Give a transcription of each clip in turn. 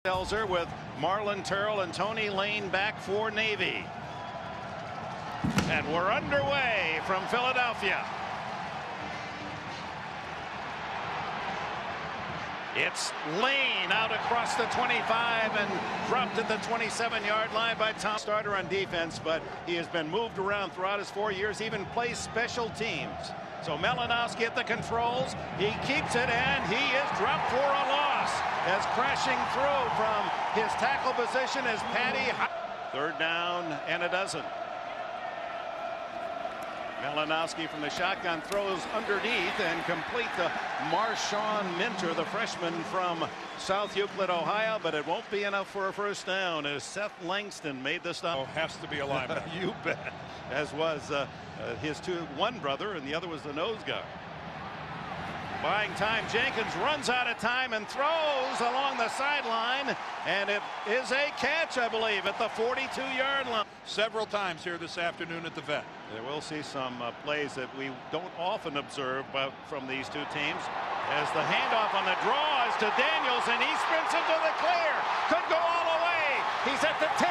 Selzer with Marlon Turrell and Tony Lane back for Navy. And we're underway from Philadelphia. It's Lane out across the 25 and dropped at the 27-yard line by Tom. Starter on defense, but he has been moved around throughout his 4 years, even plays special teams. So Malinowski at the controls. He keeps it, and he is dropped for a loss. As crashing through from his tackle position is Patty. Third down and a dozen. Malinowski from the shotgun throws underneath and complete to Marshawn Minter, the freshman from South Euclid, Ohio, but it won't be enough for a first down as Seth Langston made the stop. Oh, has to be a linebacker. You bet. As was his one brother, and the other was the nose guard. Buying time, Jenkins runs out of time and throws along the sideline, and it is a catch, I believe, at the 42-yard line. Several times here this afternoon at the vet. There will see some plays that we don't often observe from these two teams. As the handoff on the draw is to Daniels, and he sprints into the clear. Could go all the way. He's at the 10.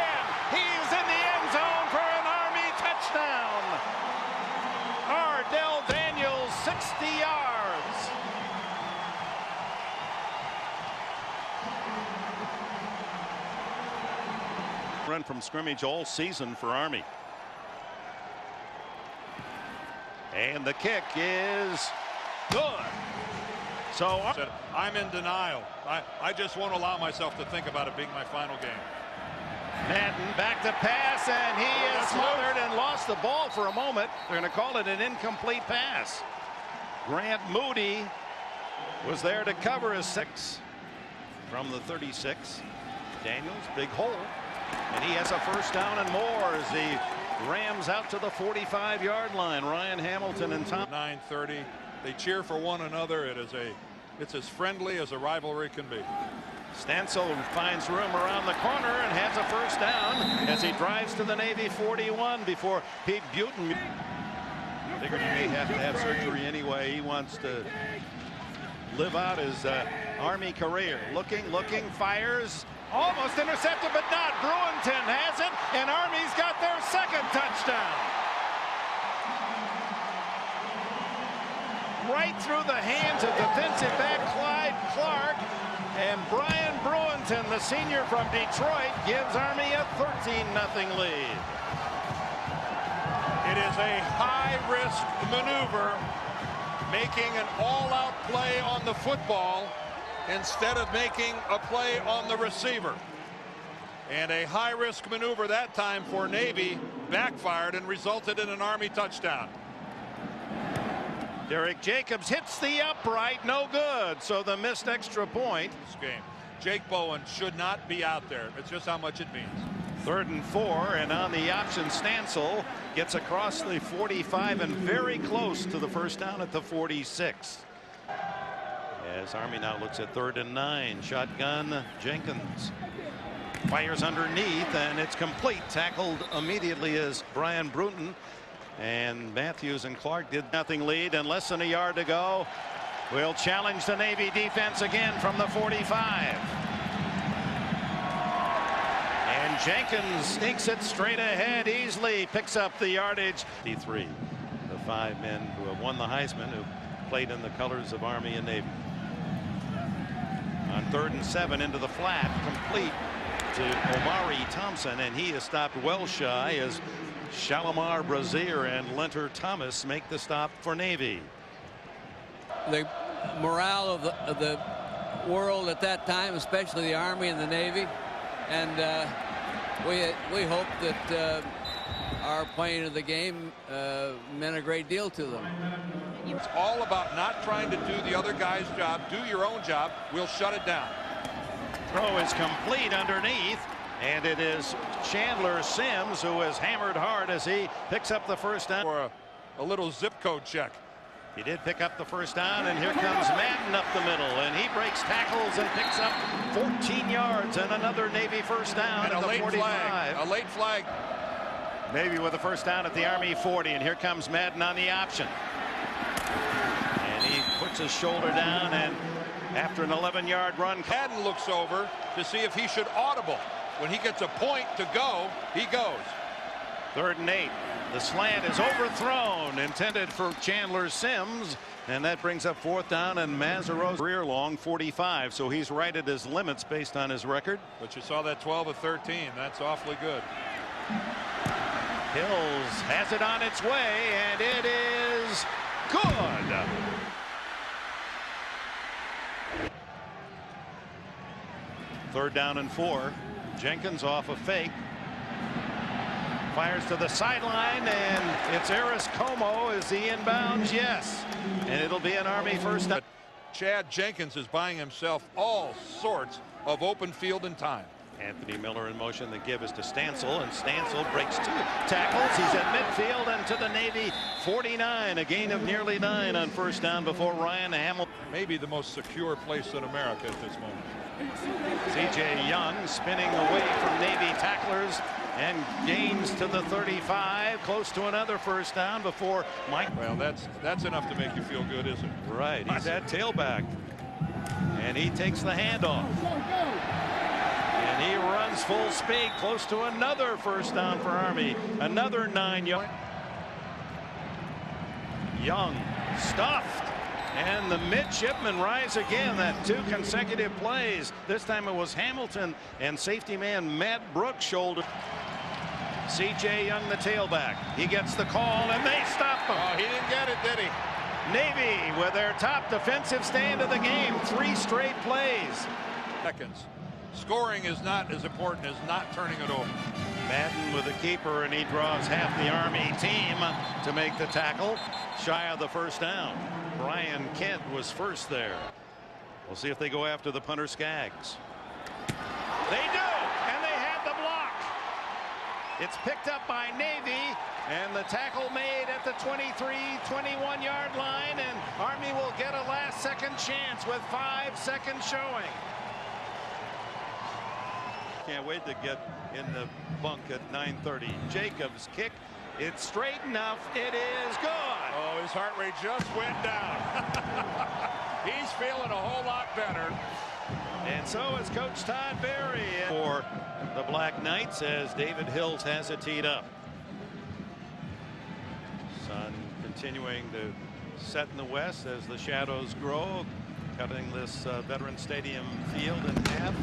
He's in the end zone for an Army touchdown. Ardell Daniels, 60 yards. Run from scrimmage all season for Army. And the kick is good. So I'm in denial. I just won't allow myself to think about it being my final game. Madden back to pass, and he is smothered and lost the ball for a moment. They're going to call it an incomplete pass. Grant Moody was there to cover his 6 from the 36. Daniels, big hole. And he has a first down and more as he rams out to the 45-yard line. Ryan Hamilton and Tom. 9:30. They cheer for one another. It's as friendly as a rivalry can be. Stansel finds room around the corner and has a first down as he drives to the Navy 41 before Pete Buten. Figured he may have to have surgery anyway. He wants to live out his Army career. Looking, fires. Almost intercepted, but not. Bruinton has it, and Army's got their second touchdown. Right through the hands of defensive back Clyde Clark, and Brian Bruinton, the senior from Detroit, gives Army a 13-0 lead. It is a high-risk maneuver, making an all-out play on the football instead of making a play on the receiver. And a high-risk maneuver that time for Navy backfired and resulted in an Army touchdown. Derek Jacobs hits the upright, no good. So the missed extra point. This game, Jake Bowen should not be out there. It's just how much it means. 3rd and 4, and on the option, Stansel gets across the 45 and very close to the first down at the 46. As Army now looks at 3rd and 9. Shotgun, Jenkins fires underneath, and it's complete. Tackled immediately as Brian Bruton. And Matthews and Clark did nothing lead, and less than a yard to go. Will challenge the Navy defense again from the 45. And Jenkins sneaks it straight ahead easily, picks up the yardage. The 5 men who have won the Heisman, who played in the colors of Army and Navy. On 3rd and 7 into the flat, complete to Omari Thompson, and he is stopped well shy as Shalimar Brazier and Lenter Thomas make the stop for Navy. The morale of the world at that time, especially the Army and the Navy, and we hope that our playing of the game meant a great deal to them. It's all about not trying to do the other guy's job. Do your own job. We'll shut it down. Throw is complete underneath, and it is Chandler Sims who is hammered hard as he picks up the first down. For a little zip code check. He did pick up the first down, and here comes Madden up the middle, and he breaks tackles and picks up 14 yards and another Navy first down And at a the late 45. flag. A late flag. Navy with a first down at the Army 40, and here comes Madden on the option. And he puts his shoulder down, and after an 11-yard run, Haddon looks over to see if he should audible. When he gets a point to go, he goes. 3rd and 8. The slant is overthrown, intended for Chandler Sims, and that brings up 4th down, and Mazero's career long 45, so he's right at his limits based on his record. But you saw that 12 of 13. That's awfully good. Hills has it on its way, and it is good. Third down and 4. Jenkins off a fake. Fires to the sideline, and it's Eris Como. Is he inbounds? Yes. And it'll be an Army first down. Chad Jenkins is buying himself all sorts of open field and time. Anthony Miller in motion. The give is to Stansel, and Stansel breaks 2 tackles. He's at midfield and to the Navy 49. A gain of nearly 9 on first down before Ryan Hamilton. Maybe the most secure place in America at this moment. C.J. Young spinning away from Navy tacklers and gains to the 35, close to another first down before Mike. Well, that's enough to make you feel good, isn't it? Right, he's at tailback, and he takes the handoff, and he runs full speed, close to another first down for Army. Another 9-yard. Young stuffed. And the midshipmen rise again. That 2 consecutive plays. This time it was Hamilton and safety man Matt Brooks shoulder. C.J. Young, the tailback. He gets the call, and they stop him. Oh, he didn't get it, did he? Navy with their top defensive stand of the game. 3 straight plays. Seconds. Scoring is not as important as not turning it over. Madden with the keeper, and he draws half the Army team to make the tackle. Shy of the first down. Brian Kent was first there. We'll see if they go after the punter Skaggs. They do, and they had the block. It's picked up by Navy, and the tackle made at the 23-21-yard line, and Army will get a last-second chance with 5 seconds showing. Can't wait to get in the bunk at 9:30. Jacobs kick. It's straight enough. It is good. Oh, his heart rate just went down. He's feeling a whole lot better. And so is Coach Todd Berry for the Black Knights as David Hills has it teed up. Sun continuing to set in the west as the shadows grow, cutting this Veteran Stadium field in half.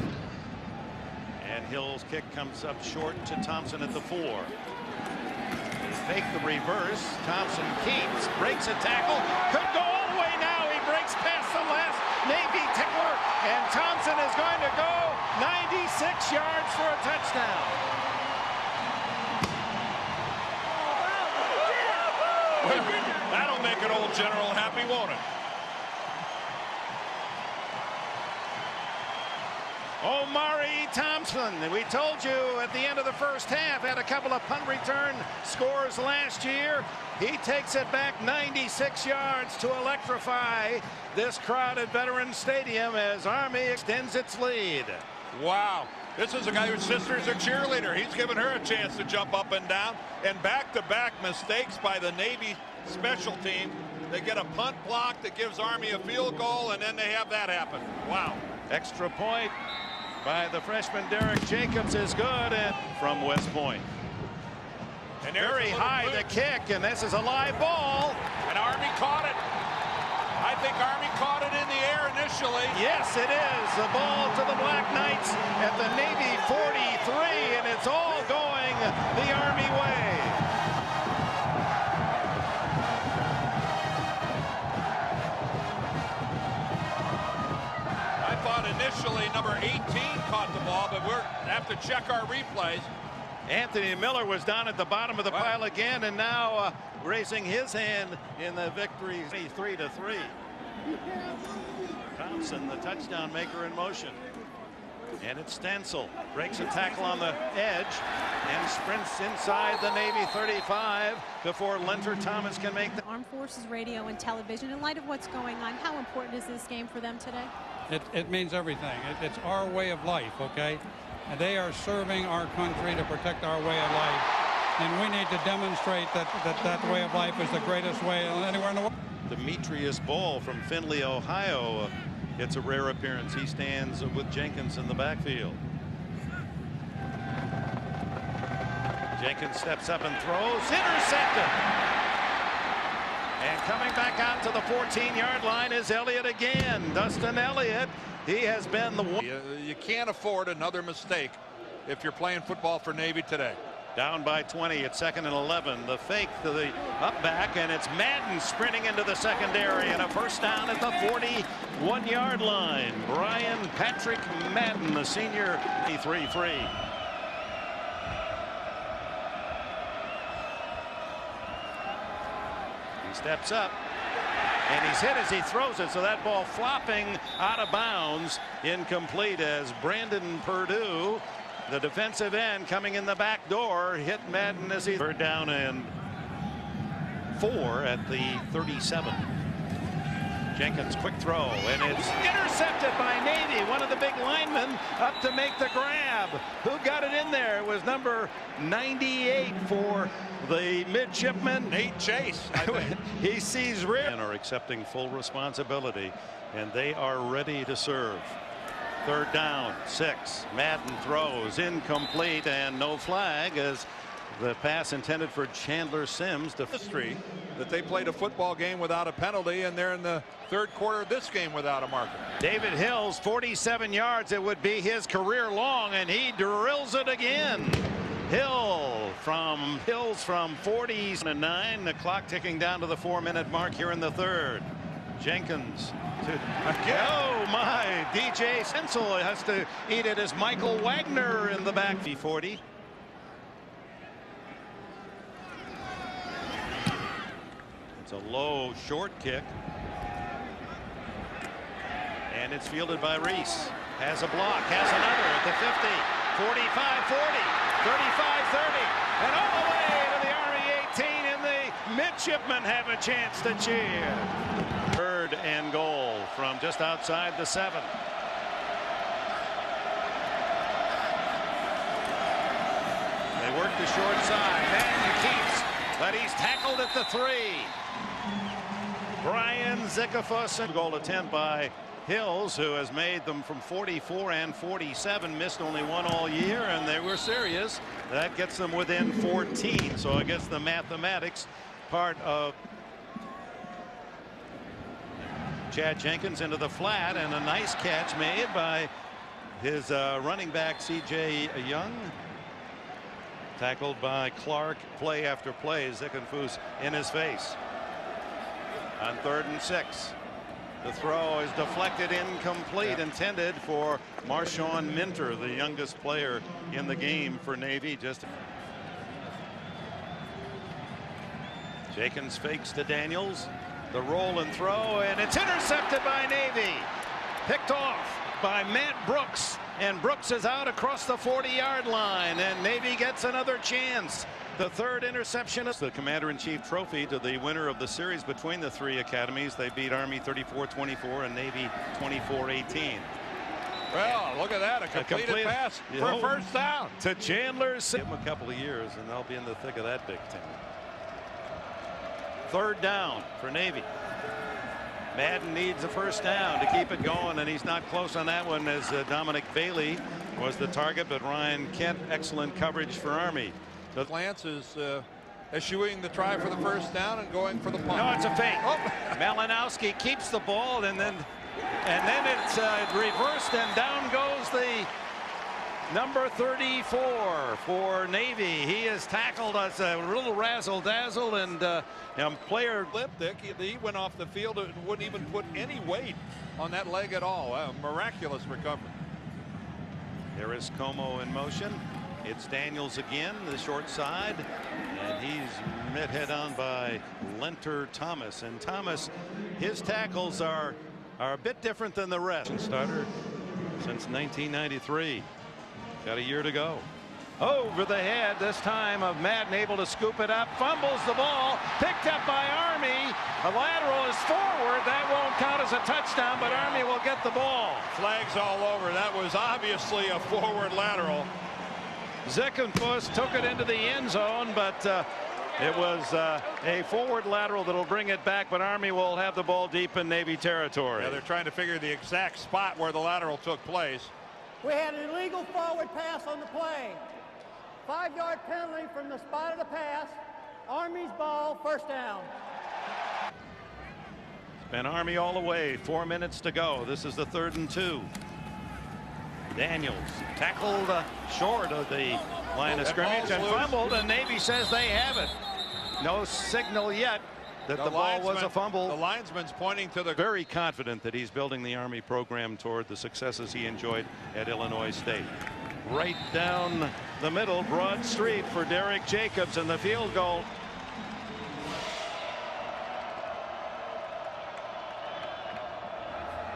And Hill's kick comes up short to Thompson at the 4. Fake the reverse. Thompson keeps, breaks a tackle, could go all the way now. He breaks past the last Navy tickler, and Thompson is going to go 96 yards for a touchdown. That'll make an old general happy, won't it? Omari Thompson, and we told you at the end of the first half, had a couple of punt return scores last year. He takes it back 96 yards to electrify this crowded Veteran Stadium as Army extends its lead. Wow. This is a guy whose sister's a cheerleader. He's given her a chance to jump up and down. And back-to-back mistakes by the Navy special team. They get a punt block that gives Army a field goal, and then they have that happen. Wow. Extra point by the freshman Derek Jacobs is good, and from West Point. And very high the kick, and this is a live ball. And Army caught it. I think Army caught it in the air initially. Yes, it is. The ball to the Black Knights at the Navy 43, and it's all going the Army way. I thought initially number 18 caught the ball, but we'll have to check our replays. Anthony Miller was down at the bottom of the pile again, and now raising his hand in the victory 3-3. Thompson, the touchdown maker, in motion. And it's Stansel. Breaks a tackle on the edge and sprints inside the Navy 35 before Leonard Thomas can make the Armed Forces Radio and television. In light of what's going on, how important is this game for them today? It means everything. It's our way of life, okay? And they are serving our country to protect our way of life. And we need to demonstrate that way of life is the greatest way anywhere in the world. Demetrius Ball from Findlay, Ohio, gets a rare appearance. He stands with Jenkins in the backfield. Jenkins steps up and throws, intercepted. And coming back out to the 14-yard line is Elliott again. Dustin Elliott, he has been the one. You can't afford another mistake if you're playing football for Navy today. Down by 20 at 2nd and 11. The fake to the up back, and it's Madden sprinting into the secondary, and a first down at the 41-yard line. Brian Patrick Madden, the senior, 3-3. He steps up, and he's hit as he throws it, so that ball flopping out of bounds, incomplete, as Brandon Purdue, the defensive end, coming in the back door, hit Madden as he third down and 4 at the 37. Jenkins, quick throw, and it's intercepted by Navy. One of the big linemen up to make the grab. Who got it in there? It was number 98 for the midshipman, Nate Chase, I think. He sees rear and are accepting full responsibility, and they are ready to serve. Third down, 6. Madden throws, incomplete, and no flag as the pass intended for Chandler Sims to History that they played a football game without a penalty, and they're in the third quarter of this game without a marker. David Hills, 47 yards. It would be his career long, and he drills it again. Hills from 49. The clock ticking down to the 4-minute mark here in the third. Jenkins oh my, DJ Sensel has to eat it as Michael Wagner in the back. 40. It's a low short kick, and it's fielded by Reese. Has a block, has another at the 50, 45, 40, 35, 30, and all the way to the Army 18, and the midshipmen have a chance to cheer. Third and goal from just outside the 7. They work the short side. Madden keeps, but he's tackled at the 3. Brian Zickafuss, and goal attempt by Hills, who has made them from 44 and 47, missed only one all year, and they were serious. That gets them within 14. So I guess the mathematics part of Chad Jenkins into the flat, and a nice catch made by his running back C.J. Young. Tackled by Clark. Play after play. Zickafuss in his face. On 3rd and 6. The throw is deflected, incomplete, intended for Marshawn Minter, the youngest player in the game for Navy. Jenkins fakes to Daniels. The roll and throw, and it's intercepted by Navy. Picked off by Matt Brooks, and Brooks is out across the 40-yard line, and Navy gets another chance. The third interception is the Commander-in-Chief trophy to the winner of the series between the 3 academies. They beat Army 34-24 and Navy 24-18. Well, look at that, a completed pass for a first down to Chandler. Give them a couple of years, and they'll be in the thick of that Big Ten. Third down for Navy. Madden needs a first down to keep it going, and he's not close on that one, as Dominic Bailey was the target, but Ryan Kent, excellent coverage for Army. Lance is eschewing the try for the first down and going for the punt. No, it's a fake. Oh. Malinowski keeps the ball, and then it's reversed, and down goes the number 34 for Navy. He is tackled as a little razzle-dazzle, and player Lipdick, he went off the field and wouldn't even put any weight on that leg at all. A miraculous recovery. There is Como in motion. It's Daniels again, the short side, and he's met head on by Lenter Thomas. And Thomas, his tackles are a bit different than the rest. Starter since 1993. Got a year to go. Over the head this time of Madden, able to scoop it up, fumbles the ball, picked up by Army. A lateral is forward. That won't count as a touchdown, but Army will get the ball. Flags all over. That was obviously a forward lateral. Zickafuss took it into the end zone, but It was a forward lateral that'll bring it back, but Army will have the ball deep in Navy territory. Yeah, they're trying to figure the exact spot where the lateral took place. We had an illegal forward pass on the play. 5-yard penalty from the spot of the pass. Army's ball, first down. It's been Army all the way. 4 minutes to go. This is the 3rd and 2. Daniels tackled short of the line of scrimmage and fumbled, and Navy says they have it. No signal yet that the ball was a fumble. The linesman's pointing to the... Very confident that he's building the Army program toward the successes he enjoyed at Illinois State. Right down the middle, broad street for Derek Jacobs, and the field goal.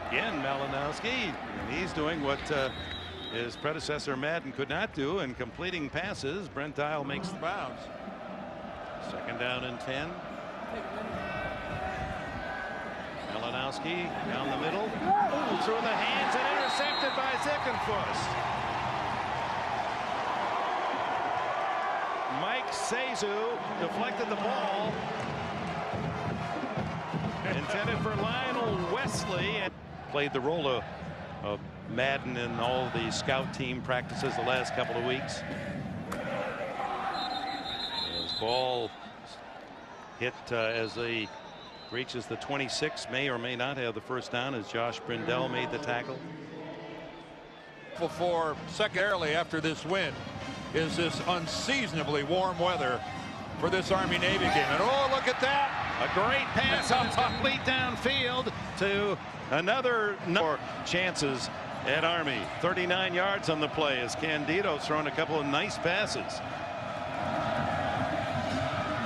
Again, Malinowski, and he's doing what his predecessor Madden could not do, and completing passes. Brent Dial makes the bounds. 2nd down and 10. Malinowski down the middle, through the hands and intercepted by Zickenfuss. Mike Sezu deflected the ball, intended for Lionel Wesley, and played the role of Madden in all the scout team practices the last couple of weeks. His ball hit as he reaches the 26, may or may not have the first down, as Josh Brindell made the tackle. For secondarily after this win is this unseasonably warm weather for this Army-Navy game. And oh, look at that! A great pass, and it's complete downfield to another number of chances at Army. 39 yards on the play as Candido's thrown a couple of nice passes.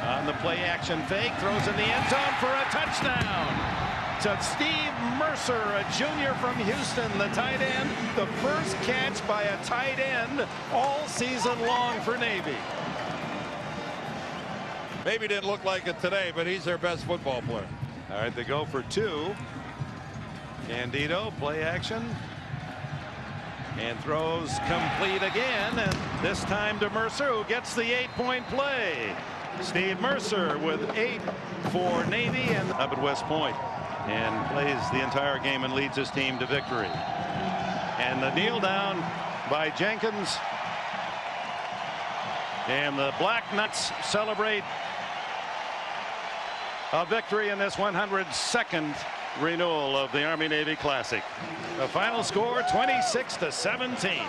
On the play action fake, throws in the end zone for a touchdown to Steve Mercer, a junior from Houston, the tight end. The first catch by a tight end all season long for Navy. Maybe didn't look like it today, but he's their best football player. All right, they go for 2. Candido, play action, and throws complete again, and this time to Mercer, who gets the 8-point play. Steve Mercer with 8 for Navy, and up at West Point, and plays the entire game and leads his team to victory. And the kneel down by Jenkins, and the Black Nuts celebrate a victory in this 102nd renewal of the Army-Navy Classic. The final score 26-17.